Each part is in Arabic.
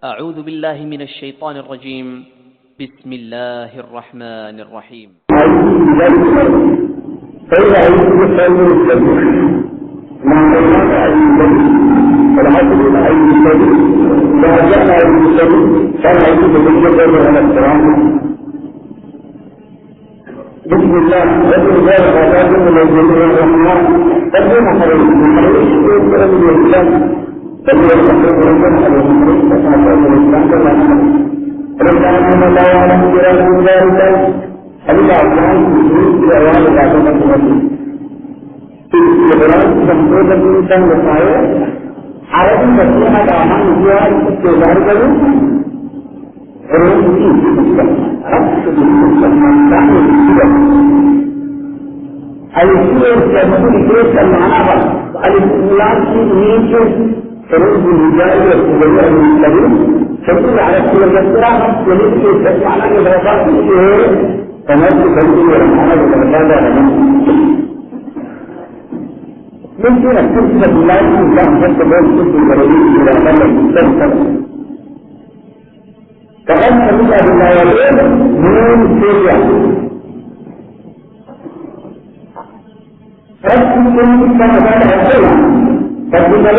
أعوذ بالله من الشيطان الرجيم. بسم الله الرحمن الرحيم. بسم الله الذي جعل عباده من الجميع الرحمن تبين حريص من حريص يذكر من الإسلام تبين الحريص من حريص فسعى الإسلام كما نحن ربنا أن لا يعلم جلال من ذلك أبدا أفعال بسرور في أوان العظمة المسيح في إبراز سمسوة الإنسان وصايا عربي مسيحة دعمان جوال استيزار كذو روح في الإسلام ربط بالإسلام الإسلام يقول كيف المعنى الإسلام في نيته فروض الهجاء والسبيل المستقيم تدل على السياسة وليس يستطيع أن يتوقع فيه فنفس تدل على المعنى ممكن أن تنسب الله الإسلام حتى بين كل الجريمة إلى أن المستقيم فقد نبدأ بالآيات من سوريا رب كل كان هذا الشيء فبدأ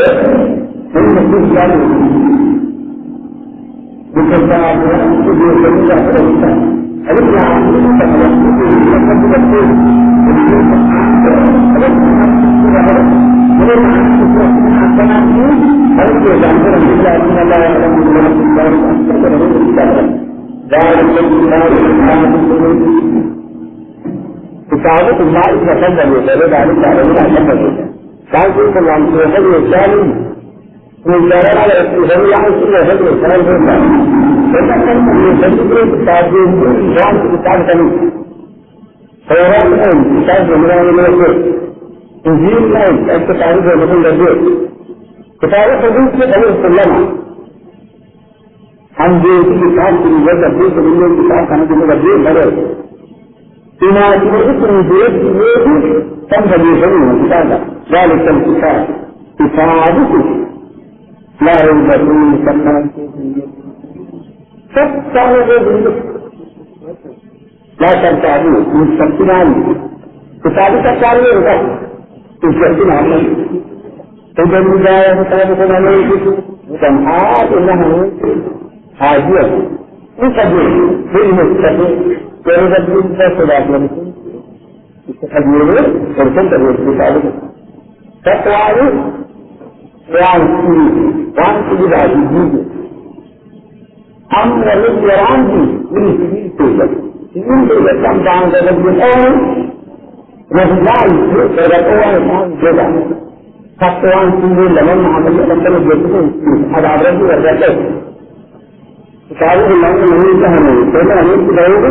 من الإسلام بكثرة وجود الإسلام كتابة الله إذا كذب يتابع عليك على الله كذب كان يقول عن سيد الثاني من جرى على الإسلام يعني سيد الثاني فإذا كان يسجل كتابه جان كتاب ثاني فيرى الآن كتاب جميل من الجزء إنجيل الآن أنت تعرفه من الجزء كتابة ثاني كتابه سلمة हम जो किताब की वजह से दुनिया की किताब खाने के लिए बड़े बड़े इमारत में इतनी देर ये भी संभव नहीं होता है ذلك الكتاب كتابه لا ريب فيه كما لا ترتابوا مستقبلا كتابه كتابه होगा مستقبلا إذا جاء كتابه عليه سمعات إنه حاجية يقدر في المستقبل ويرد بالفاسدات لكم تقديره ورسلت بالكتابه تقوى وعن سجدها الجيد أمر الذي يرعنه من سبيل توجد سبيل توجد كم تعالى رب الآن نفذال ورقوة الآن جدا تقوى سبيل لمن عمل لم تنجد هذا عبرته ورقته كتابه الله من يتهمه فإن أمين تدعوه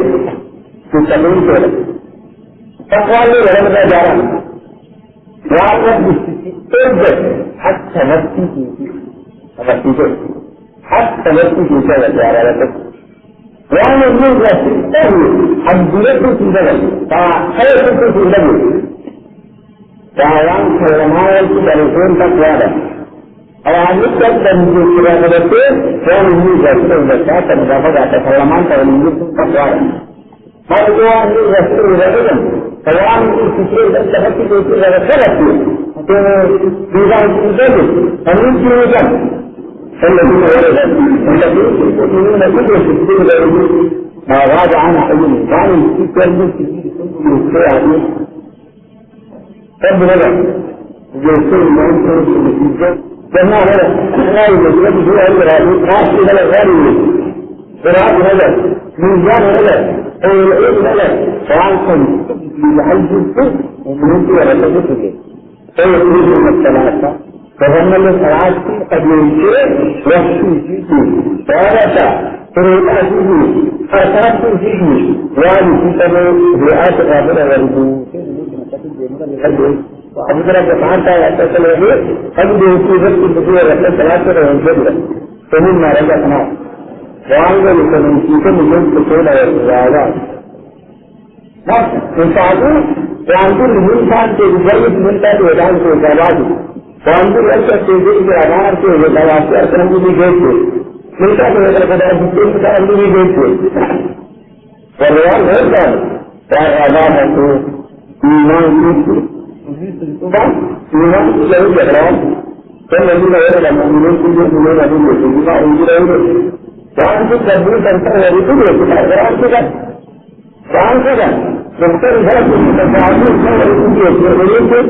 تستقيم توجد تقوى ورقة جارا وعرف توجد حتى نفسه حتى نفسه سبب على ذلك وأنا أقول لك الدنيا في سبب فخير في سبب فأيام كلمات تلفون تقوالا أيام يكتب من كلامه كان يجلس الزكاة مدافعة كلمات تلفون تقوالا ما هو أن يرسل رجلا فأيام يكتب التفكير في ذلك بيزان الجبل فمن يوجد الذين الذين يؤمنون كل شيء ما غاب عن حلمه كان يستكبر في الشيء ربنا يقول ما يمكن في جماعة لا يوجد هو الراسي ولا غيره فراد هذا ميزان هذا العلم هذا فعنكم يعجز ومن ولا تجد فيخرج من الثلاثة فظن الثلاثة قد ينشئ يحشي فيه ثلاثة فريقاته فرسات فيه وعلي في سبب رئاسة غابرة والبوء وأبو ذلك فعنتا يأتي له قد ينشئ ذلك البقية رسل ثلاثة وينجبه فمما رجعنا وعنده لسننشيك من جنس كسولة والإعلام انفعلوا وعنده الإنسان تجرد من ذلك ودعم في الزواج وعنده الأشياء تجرد الأدار في الزواج أكرم بجيشه Mereka daripada bikin sekarang diri itu. Orang hebat. Ada itu iman itu. Kan? Iman itu jadi orang. Kan lagi ada dalam iman itu juga ada itu. Juga itu. Jangan kita beri tentang itu dia kita orang kita. Jangan kita. Dokter harus kita tahu itu dia itu.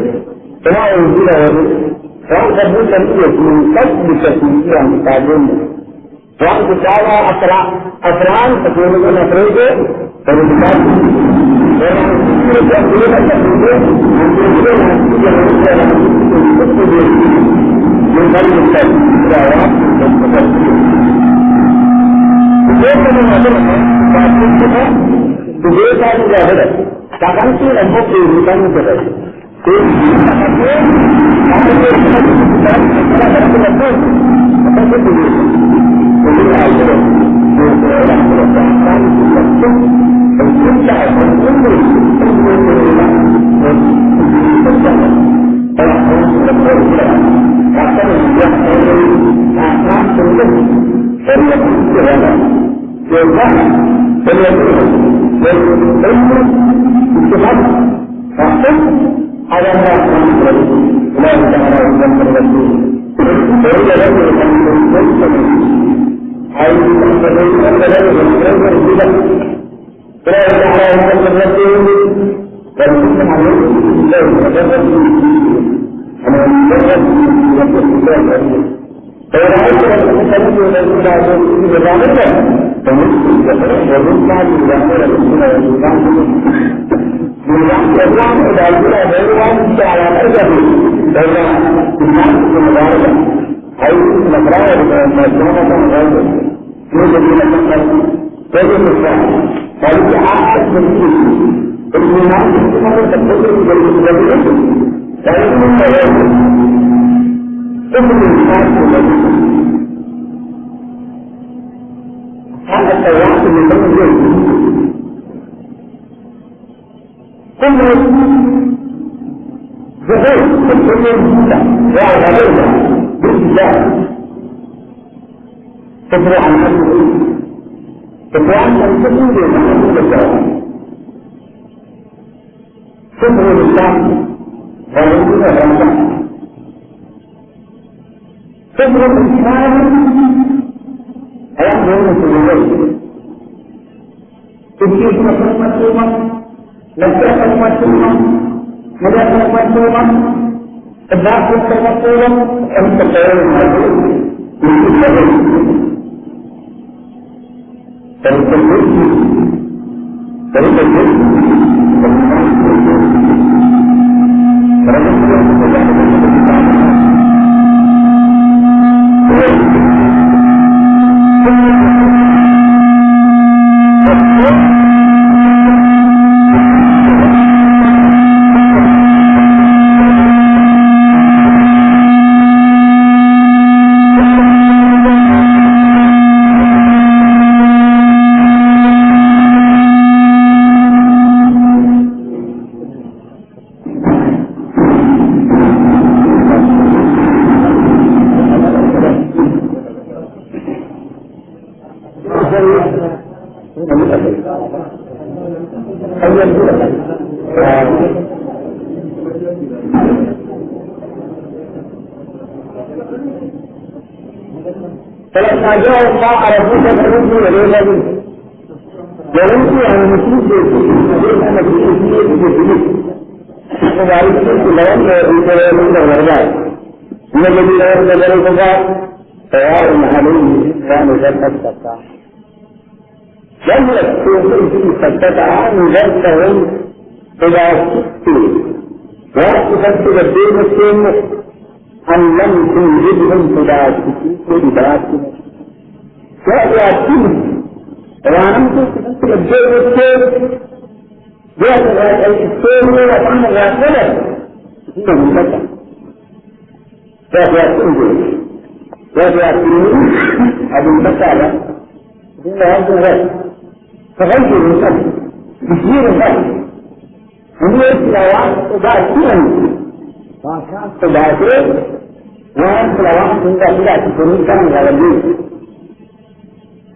Semua itu dia. Jangan kita beri tentang itu. Tak bisa yang kita beri. Jangan kita asran sebelum kita pergi. Kalau kita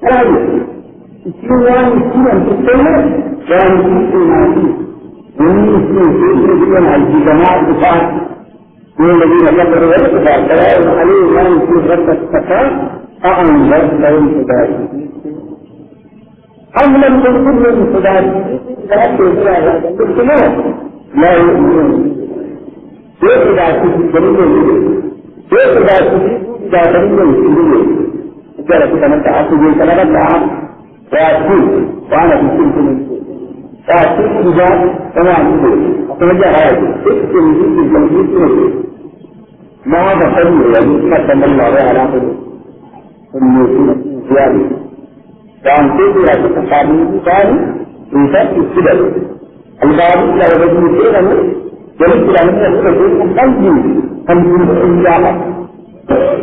هذا السيوان السيوان في السنة كان في المعين ومن الجماعة بتاعت من الذين كفروا والكفار سواء عليهم أن في غرفة السفر أعلم لهم الهداية أم لم تكن لهم الهداية لا تكون لا يؤمنون كيف إذا كنت دليل كيف إذا كنت دليل قال كنت متعصب كما متعصب وأكيد وأنا في سلسلة وأكيد إذا تمام أتوجه هذا اسم جديد التوحيد ما هذا خير يعني قدم الله على خير النبي زيادة كان كثير التقارير قال يفك السبب الباب لا يجوز شيئا يريد أن يكون قلبي الإجابة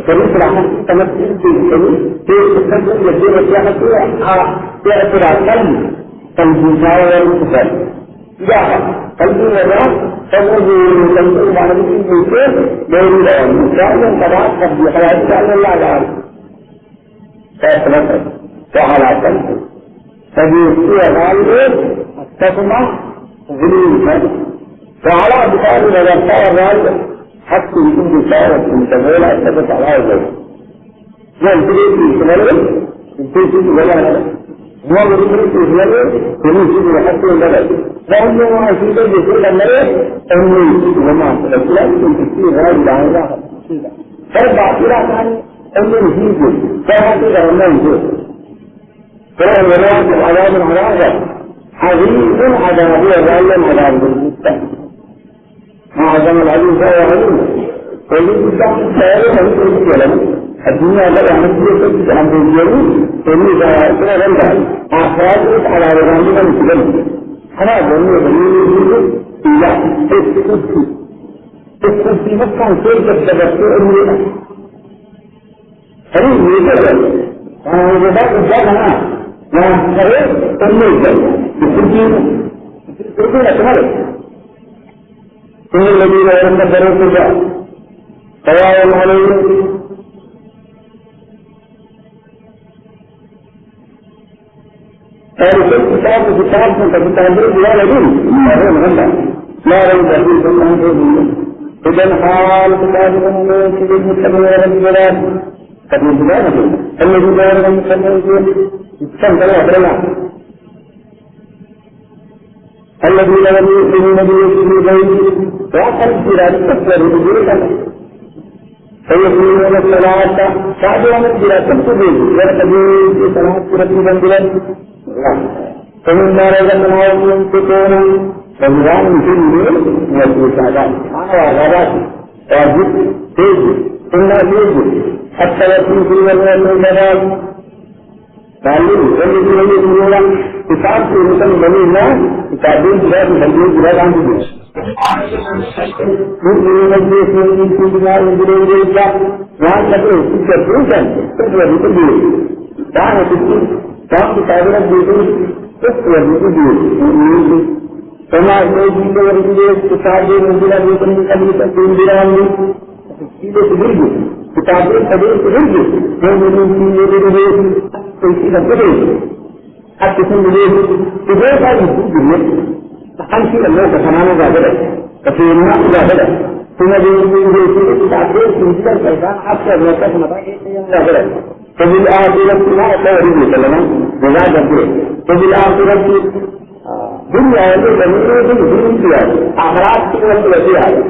كريم راحة تمثل في التمثيل يصير فيها تأثير قلبي الجزاء والكفر إجابة قلبي وراء تقول تمثيل على المسلمين غير ذلك كان قضاء قبل حياة الله تعالى تأثير وعلى قلبه فبيصير غالب التقمة غليظة وعلى بطال الغرفاء الغالب حتى يكون بشارة من تغيير أثبت على هذا يعني تريد إسرائيل تريد ولا هو يريد إسرائيل تريد حتى البلد لأنه ما يصير بسيط المرء أنه وما الإسلام تكتير غالب عن الله فربع إلى أنه يجيب فهذا هو الموجود فهو الولاء العذاب العذاب عظيم عذاب وظالم عذاب المستقبل ما عظم العليم فهو عليم والذي يستحق خيره من الجلم الدنيا لا يعمل في عن الجلم فإذا أكثر غنبا أخراجت على رغامنا مثلًا أنا أظن بني إلا الكرسي مكان سيد التبسر الملئة هذه يجب أنا إذا الجامعة ما خير الملئة الكرسي لكمله إن الذين يتكبرون في الله سواء عليهم كتاب من كتاب لا يجوز لا ريب فيه ثم إذا حال كتاب من المتقين والجلال قد يجب الذي لا يرغب المتقين يستنكر الله الذين لم يؤمنوا بالرسل غيره وأخذ الجلال تكبر بجلال فيقولون الصلاة شعبهم الجلال تكتبين ويرتبون في صلاة رسولا بلاد فمما رزقناهم ينفقون فالله في الليل والسعادات أنا غابات واجب تيجي ثم يجي حتى يكون في الولايات تعلم والذين يؤمنون كتاب في مثل بني الله كتابين جلال بني جلال عن جلال يؤمنون بالرسل في جلال جلال وعن نبيه تكتبون تكتبون تعالى تكتبون كان كتابنا بيقول تكتبون تكتبون فما يجب ورجل كتاب نزل بكم قبل تكون جلال تكتبون كتابين تبين تبين من يجب تكتبون حتى تنزل تجاه هذه الدنيا تحمل الله سبحانه وتعالى ففي الناس لا ثم يجب تعبير في الإنسان حتى يوقف متاعه لا فبالآخرة ما أقول لكم بهذا الشيء فبالآخرة دنيا الدنيا أخلاق والوسيلة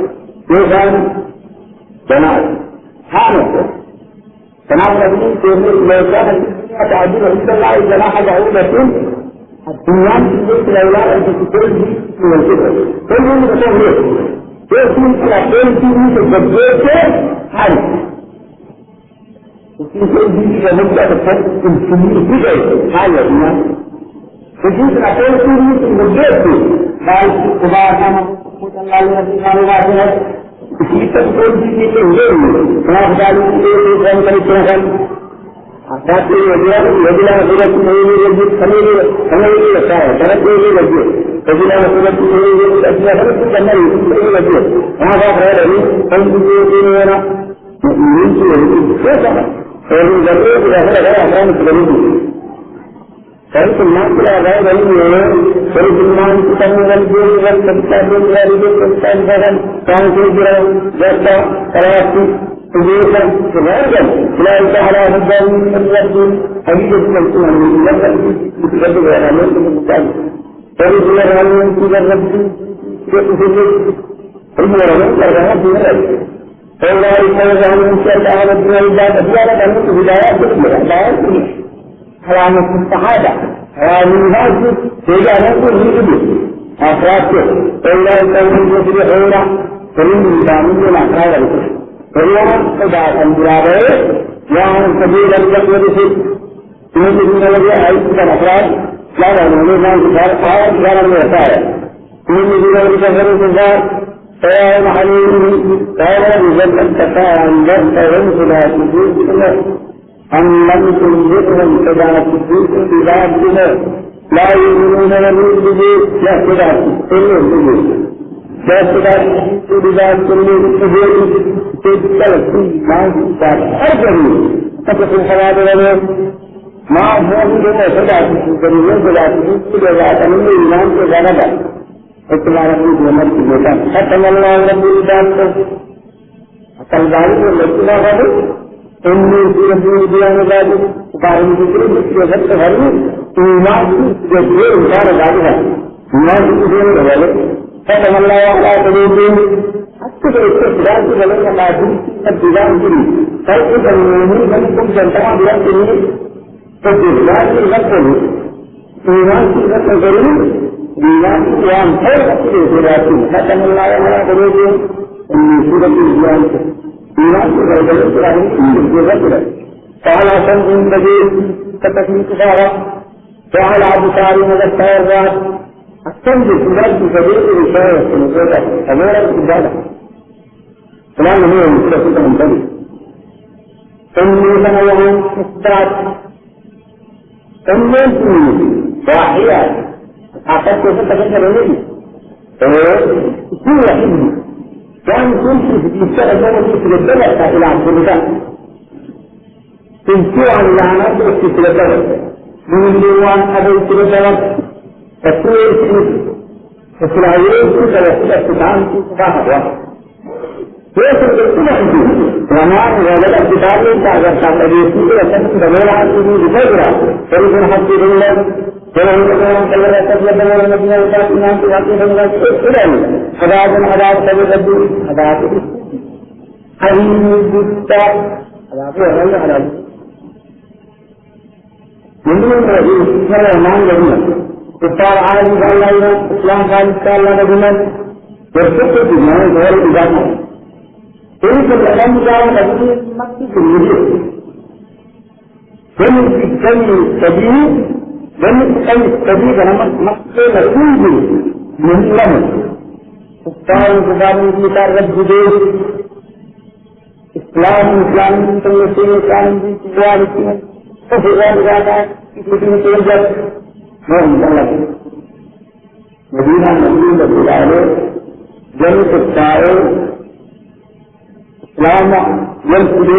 يوجد جمال هذا جمال الذي يقول لو كان تعبير عند الله جناح بعوضة الدنيا مثل الأولاد التي تقول من الكبر كل من يقول يكون كل شيء يتجدد هذا وفي كل شيء يمكن أن تكون في هذا الناس وجود كل شيء يتجدد قال سبحانه وتعالى الذي इसी तक कोई चीज़ के लिए समाज डाली के काम करते हैं आसाद के योजना सूरत नहीं लगी हमें नहीं लगता है गलत नहीं लगी योजना सूरत नहीं लगी अच्छा है तो करना नहीं लगी वहाँ बात रह रही हम ये नहीं हो रहा नीचे कैसा और जरूरत रह रहा है काम करेंगे فإن الناس لا غير عليه فإن الناس تنمو الجيل والكتاب والوالد والكتاب فغن كان تجرى جاتا ثلاثي تجيسا تغيرا لا يتعلى هدى من الرب حديث ملتنا من الرب يتجد غير من الكتاب فإن الله من الرب يتجد المرمى لغاية من الرب فإلا يتجد من شاء تعالى الدنيا إذا أبيانا أن الهدايات بالله علامة الصحابة من هذه سيدة نقول يجب أفراده إلا يكون يجرحون فمن الإسلامين الأفراد فالله إذا الجرابة وعن سبيل التقوى من الذي أعيش الأفراد لا يعلمون ما يتفعل لا يتفعل من الذي يتفعل الزار فيعلم عليه فهذا يجب أن تفاعل ذلك وينزل تجيب أن لم تنزلهم كذا تجيب بذاتنا لا يؤمنون به لا كذا تجيب لا كذا بذاتنا تجيب ما أرجمي تقف الحوادث ما هو من كذا تجيب بذاتنا الإيمان كذا اطلاع ربي ختم الله رب العالمين أصل ذلك الاطلاع هذا إني في ربي بيان ذلك وقارن ذكر بسيطة هرمي إيمان جدير وقار ذلك إيمان جدير ذلك ختم الله على قلوبهم حتى الاستخدام في ذلك العظيم الابتداء جديد فالإذا المؤمنين منكم جنتها بيان جديد فالإذن الغفل إيمان في ذلك إيمان وان خير في ختم الله على قلوبهم إني سورة الإسلام إيمان في ذلك فعلى سمع بديل كتكليف كفارة وعلى أبصار مذكرات السمع في ذلك بديل رسالة سنوات أمورا الإجابة فلان هو مسلسل منتبه إني سنوهم مستعد إني واحيات أعتقد أن تتكلم مني كل حين كان كنت في السنة التي تتبلغ إلى عبد الله تنسوا عن العناصر التي تتبلغ من ديوان أبي تتبلغ تكوين في العيون تتبلغ تتعامل في صفحة ليس الإسلام وما ولد الكتاب تعذر تعذر أبيسي وسنة دمير عن سبيل بفجرة فريق حق الله ولو يكون كلا تجلب والمدينة وتأتينا في وقت الله إلى حداث حداث تبدو حداث حريم الدكتور حداث وغير حداث من دون الرجل فلا مان لنا كفار عالم الله إسلام خالص الله لنا يرتقي بما غير الإجابة إذا الأمر جاء قبل مكة الوجود ومن الكلمة السبيل ومن الكلمة السبيل أنا مكة الوجود من لهم كفار كفار كفار رجل إسلام تنسي إسلام تجاري فسيران جاتا كتير تجار ما الله مدينة مدينة بلاد جنة الطائر إسلام ينقل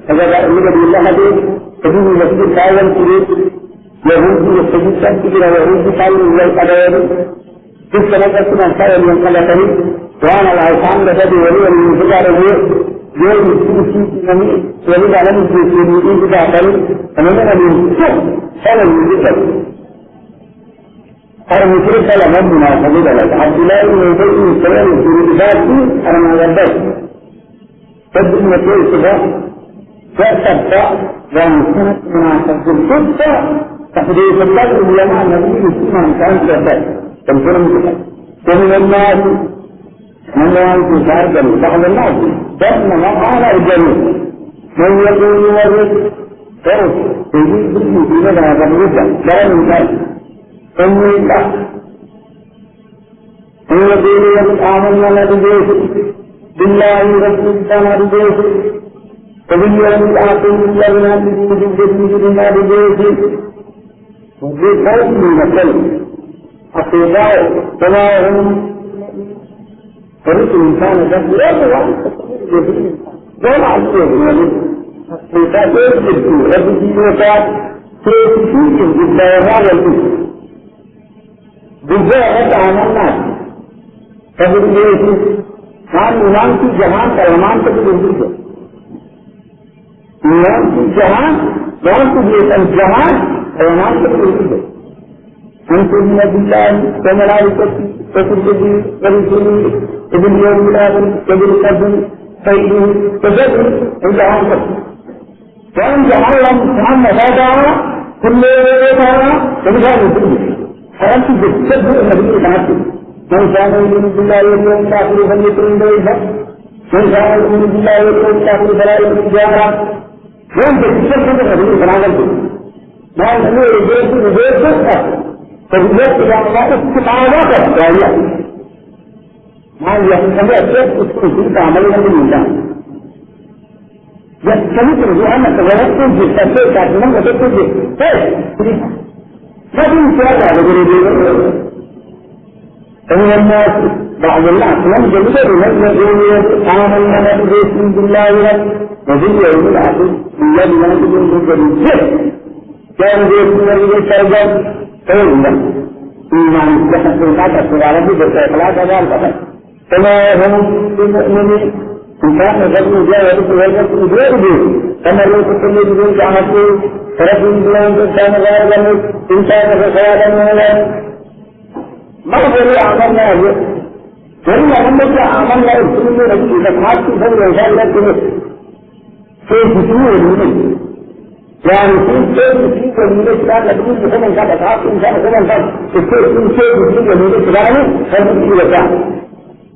هذا الذي بالله هذا تبين مسجد كائن كبير يهود مسجد كبير يهود كائن لا يقدر في سنة كنا كائن ينقل كريم وأنا العالم ده ولي من جدار الوجه يوم يسوي نمي ولي على مسجد جدار كريم أنا من هذا الوجه أنا مثل كلام من هذا عبد الله بن أبي بن سلول في ذاته أنا ما قدرت تبدو مثل كذا فتبقى وانسانت مناسبة الجدة تحديث الله العلماء النبي الإسلام كان كذا تنفرم كذا ومن الناس من ينتظر جميع بعض الناس دفن وقال الجميع من يقول يورد فرص تجيب بالمسلمين هذا الرجع لا من ذلك إني الله من يقول يورد آمنا لديه بالله رب السماء بيته وباليوم الآخر الذين يؤمنون بيته وفي قوم من أصدقاء كما هم فريق الإنسان ذات لا يوم عزيز أصدقاء يجب ربي وكات كيفية الدوام والإثم بجاء تعاملنا فبالله كان إمام की जहां पैमान तक पहुंची है इमाम की जहां जहां पैमान तक पहुंची है हमको बिल्लाह कमलाइकती तकदीरी वरिसली इब्न यौमिलाद कबीर कबीर सईदी तजद जहां तक كان جعلهم محمد هذا كل هذا تبغى نقول حرام تجسد النبي تعالى من كان يؤمن بالله واليوم الآخر فليكرم بيته من كان يؤمن بالله واليوم الآخر فلا يكن جارا يوم تجسد النبي تعالى ما هو يجوز فبالذات إذا ما استطاعت فهي ما يحتمل أشياء تكون تعملها بالله يستمر بأن تغيرت في التنفيذ كاتمان وتكتب لكن سؤال على جريدين فهو الناس بعض الناس لم يجدوا من يقول آمنا باسم الله وباليوم الآخر الذي لا يكون بالجريد كان باسم الله سيجد فيقول إيمان بحث الحاجة سؤالا بإخلاص هذا الفتح كما هم المؤمنين إن كان غير جاء يقول غيره كما لو كل يقول جاءته فرجل بلان كان غير ذلك إن كان خيالا ولا ما هو عملنا هذا ولا عملنا عملنا السنة التي تحاكي في الرجال في جسور منه يعني في شيء من الإسلام لكن مثلا كان أصحاب إنسان مثلا كان في شيء من الإسلام هذا الشيء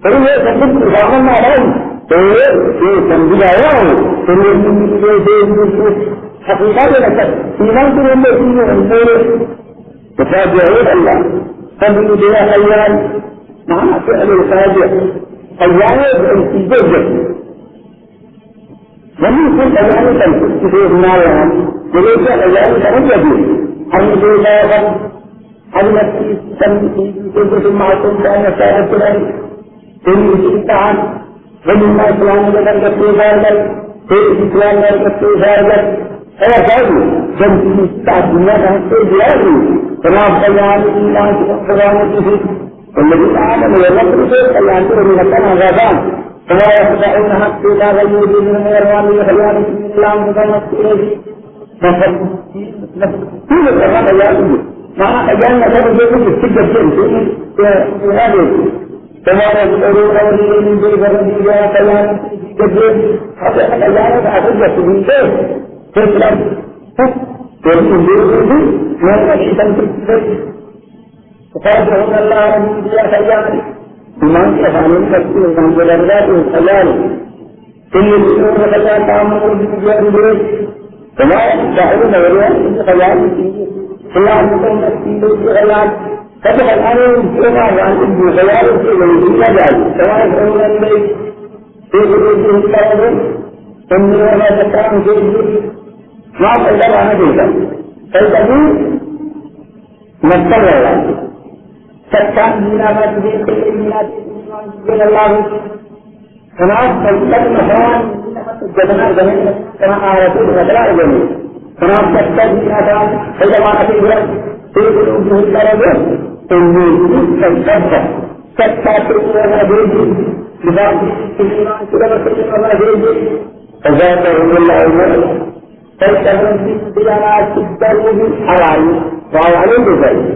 فهو يقول عملنا عليه سمجھایا حقیقت ایمان کے لیے اللہ سب دیا خیال معنی فعل الخارج خیال الجزء ومن كل خيال تنفذ في النار وليس خيال تنفذ حمد الله عن نفسي تنفذ المعصوم لأن سائر الكلام تنفذ ومما إسلام لكن كتوزارك في إسلام لكن كتوزارك هذا كله جمعي تعدينا كهذا الجلاد كما بيان الله سبحانه وتعالى والذي آمن ويغفر شيء الله يغفر من كان غضبان فلا يخدعون حق لا يريد من يروان يخلون الإسلام مكانه إليه كل كلام بيان ما بيان هذا الشيء يستجد في هذا كما يقولون من بالبرد جاء كلام كثير هذا كلام عدد من ذلك تسلم تقول ما يحتاج فقال الله من جاء كلام ما يفعلون كثير من البلاد والخيال كل يوم كلام تعمل بالجوار كما يدعون ويقولون كلام كلام كلام فقد الآن يقع عن الخيال الإنساني سواء كان البيت في وجود الكلام ثم ولا تكلم في ما قدر عن ذلك فالذي نتكلم تكلم من ما تريد من الله فنعرف الكلمة هون جبنا جميع كما عرفت الغداء جميع فنعرف الكلمة هون إذا ما أتيت في قلوبه الكلام النور الكذب تكتب ولا بيجي لبعض الإيمان كذا كذا ولا بيجي فذاكر الله المرء تكتب بلانات الدروب حوالي وعلى الجبل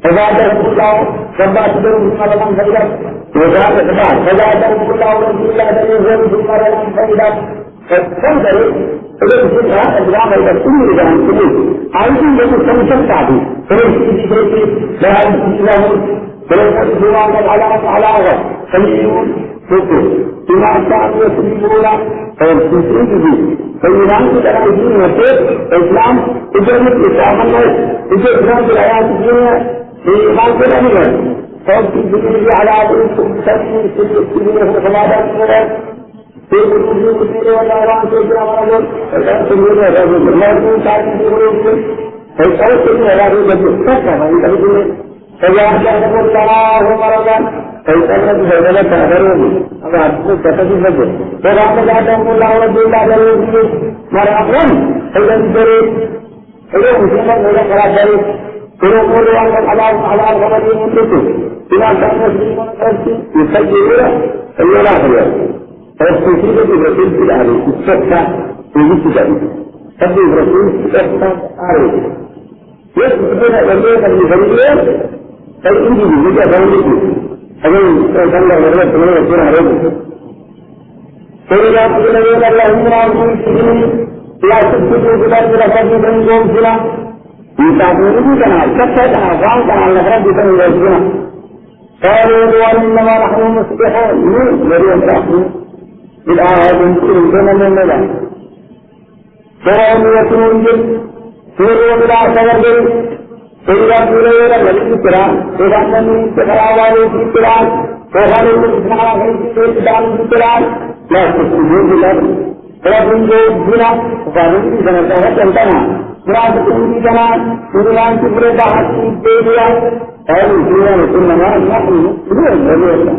فذاكر الله فذاكر الله من غيره وذاكر الله من غيره ثم رأى فإذا فانظر إذا كنت أجرام الكل إذا أنتم عايزين يكون سمسم لا فلو على فليون بما كان يسلمون فيمسكون فالإيمان بالدين والإسلام إجابة الإسلام الناس إجابة الآيات الدنيا الإيمان بالأمر فيمسكون على عدوكم سبيل سبيله فلا في قلوبهم كثير والأعراض كثيرة ورجل فلا تقولون رجل لا يكون تعلم في قلوبهم فيسألكم ولا يوجد فكما يقولون فيعلم الله مرضا فيسألكم فلا تعذرون هذا أبو كتب الفجر فلا تعلم الله رجل لا يوجد مرضا فينزل إذا مسلم ولا خلاص ذلك كل واحد على الغرض يملكه إذا كان مسلم يسجل ولا خير فالسجود الرسول في العالم السبت يجتهد قد الرسول السبت عارف يسجد ولا يغير فيجي بيجي غيره هذا الله يرضى عنه ويرضى عنه فإذا قيل اللهم ربنا لا تسجدوا بلا تسجدوا بلا يتعبون بنا كتبنا وعندنا على رب بنا قالوا وإنما نحن مصلحون يريد رحمه بالآيات كلنا من الله فرعون يكون سورة بلا تغرب فإذا قيل لنا الذكرى إذا من استقرار الذكرى وهذا الاستقرار في الذكرى لا تسجدوا بلا Walaupun dia sekarang ini dengan cara contohnya, berada di dalam turunan berbeda hati dia, kalau dia itu namanya ini berbeda.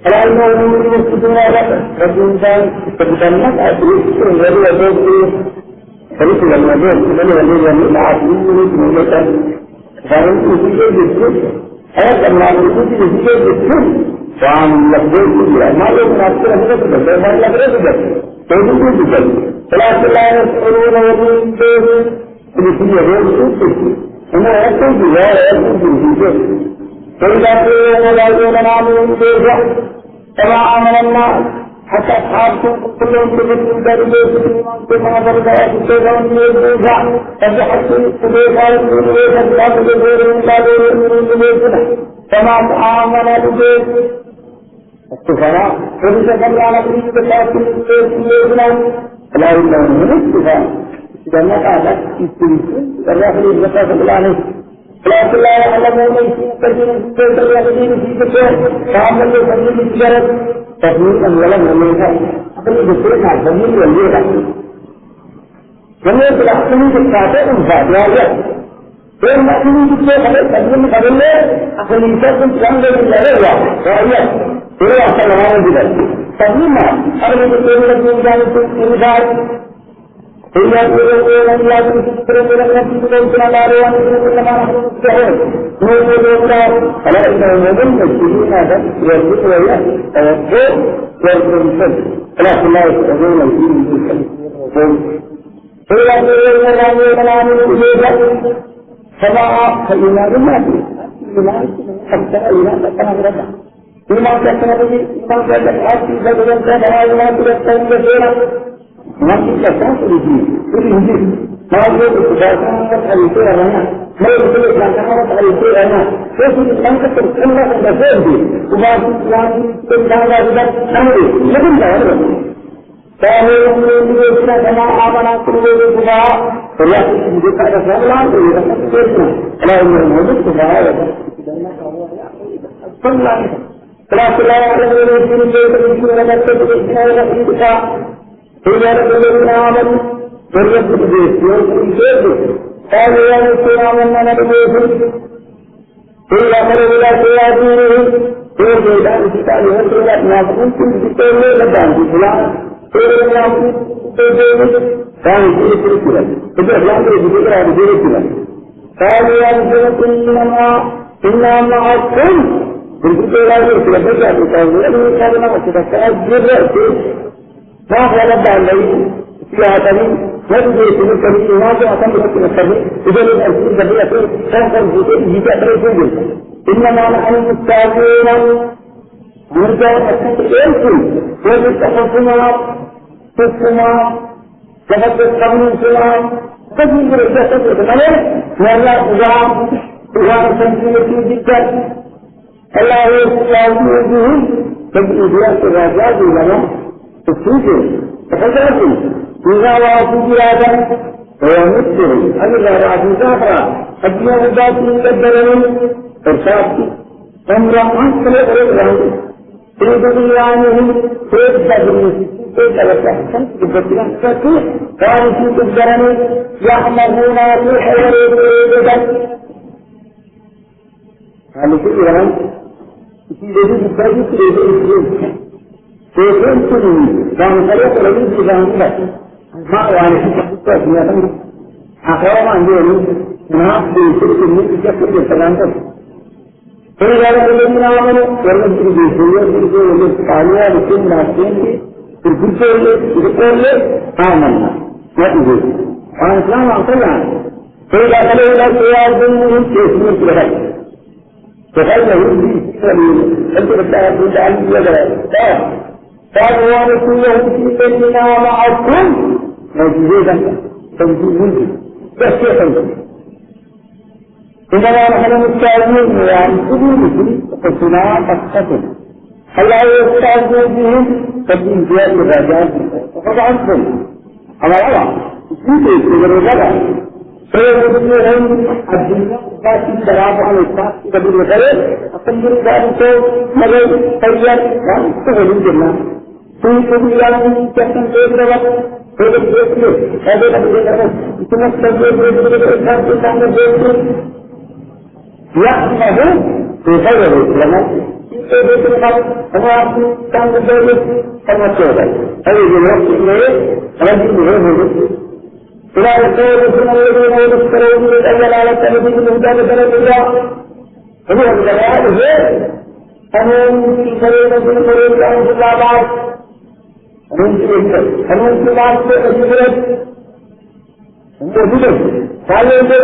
Kalau ini sesuatu yang berkaitan dengan asli dari asli, dari segala macam dari asli ini mereka sekarang itu juga ada yang itu juga dan lebih juga malu nak terus berjalan. Kemudian juga, setelah orang itu berisinya itu, orang itu juga Kemudian orang itu kalau amalnya hatta harus belum dari itu mengajar saya itu dalam juga tapi hasil sebagai sama amalan itu السفراء فليس كما نقول بالتأكيد الإسلام لا إلا من السفراء إذا ما قالت استريسون الرحل الزكاة بالعنف لكن لا يعلمون كثير من الذين في ذكر فعمل يسجل التجارة تفميل أولا من ذلك أقل بسرعة على الفميل والليلة جميع الأحسن بالتعطي انفاق فإن أقل بسرعة على التجارة قبل أقل يسجل جمع بالله وهي Ini asal orang juga. Tapi mana? Ada yang berjalan itu ingat. Ingat orang yang berjalan itu dengan laruan itu dengan mana? Jauh. Mungkin kalau kita mungkin mesti ada yang itu ya. Tapi yang berjalan. Kalau semua orang ini orang itu juga sama keinginan mati. Keinginan kita akan berada. Imam Syafi'i hati bagian saya Allah tidak terima nanti kita sendiri ini malu kesudahan itu orangnya malu kesudahan itu orangnya jadi sampai terkena terjadi umat Islam tentang dan nanti lebih banyak kalau ini kita sama amanah kudu juga ya kita ada salah itu kalau ini sudah ada sunnah Terakhir yang ini kita الذين آمنوا فليكتبوا بالسيئة قالوا يا رسول آمنا بالله إلا مروا إلى شياطينهم فيرجعوا إلى كتابه وسنة ما كنتم تتبعون لدان بفلان فيرجعوا كان يجري في الكلام إذا يجري في الكلام يجري في الكلام قالوا يا رسول إنا معكم بالكتاب الكلام ما غلب عليه في هذا نجد في الكلمات أتم بحكم التربية إذا الأرسل الجميع سوف يجب أن إنما نحن مستعجلون نرجع التسليم ويتحفظنا تسلما لقد تسلموا سلام تجد رجاء تسلمنا نرجع إذا تنسل جدا الله يسلم تجد إذا الرجاء لنا السجن تفضلوا إذا وافوا بهذا ويمسه أجل رأسي سافرا أجل ذاتي يقدرني إرشادي أمر عنك لأرغب تريد بيانهم تريد بدرني تريد لك تبتلان فتوح كانوا تقدرني يحمرون في حير الرجل هذا كل يوم يجب أن يكون فيكون dan saya terlebih tidak ما يعني في الدنيا أخوة عندي ناس بيشوفوا من كيف يتكلمون فإذا الذين آمنوا ورسلوا بيشوفوا قالوا لكن ناسين بيقولوا آمنا ما تقول أنا إسلام أقول فإذا قالوا لا سيادة من كيف يتكلم فقال له أنت بتعرف تعلم ولا قالوا ورسوله في بيننا ومعكم موجودا تنزيل بس إنما نحن مستعدين لأنفسهم فصناعة أقصد الله يستعد بهم تبين جاء الرجال فقد عنكم على الله يسيطي في الرجال فيقولون الدنيا فاتي شراب على الإسلام كبير وغير أقل ذلك مغير فريان وانتهلوا جنة في كبيران كثم تدروا فإذا تدروا هذا الأبدا ثم تدروا يحمه في غير الإسلام يجب أن كان ذلك كما تقول هذه الوقت إليه رجل غيره إلى رسول الذين يذكرون من الأول على التنبيه الهدى لسنة الله هو الجلال غير أنهم في سبيل من سبيل الله الله بعض أنهم في بعض الأجهزة موجودة قالوا يجب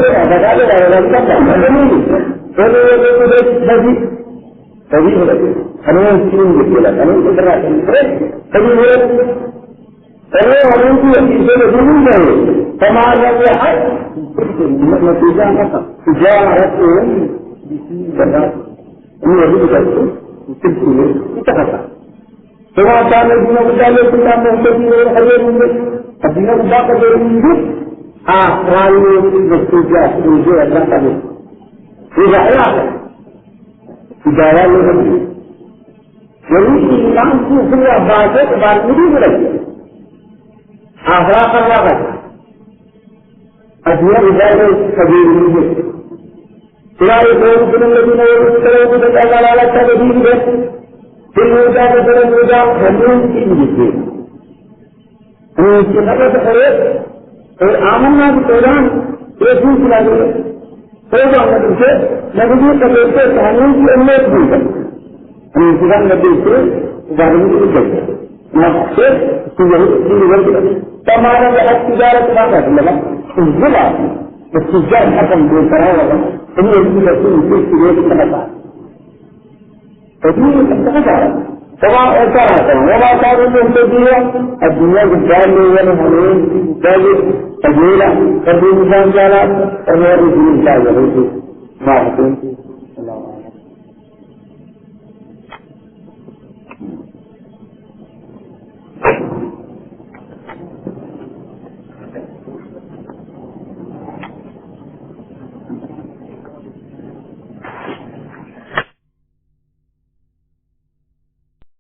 أن आमन्ना के दौरान एक भी खिला दिए से नबी कबीर से कानून की अहमियत भी है हम इंतजाम नबी से उदाहरण की करते हैं ना सिर्फ तमारा तिजारत ना कर लगा जिला तिजारत खत्म हो करा होगा इन्हें इसकी रसूल की रेट करता तभी समझा जा रहा तवा ऐसा रहता है वो बात आगे उनसे दिया अब दुनिया के जान में ये हमें जाए तजेला कभी इंसान जाला और मेरी जिंदगी चाहिए मारते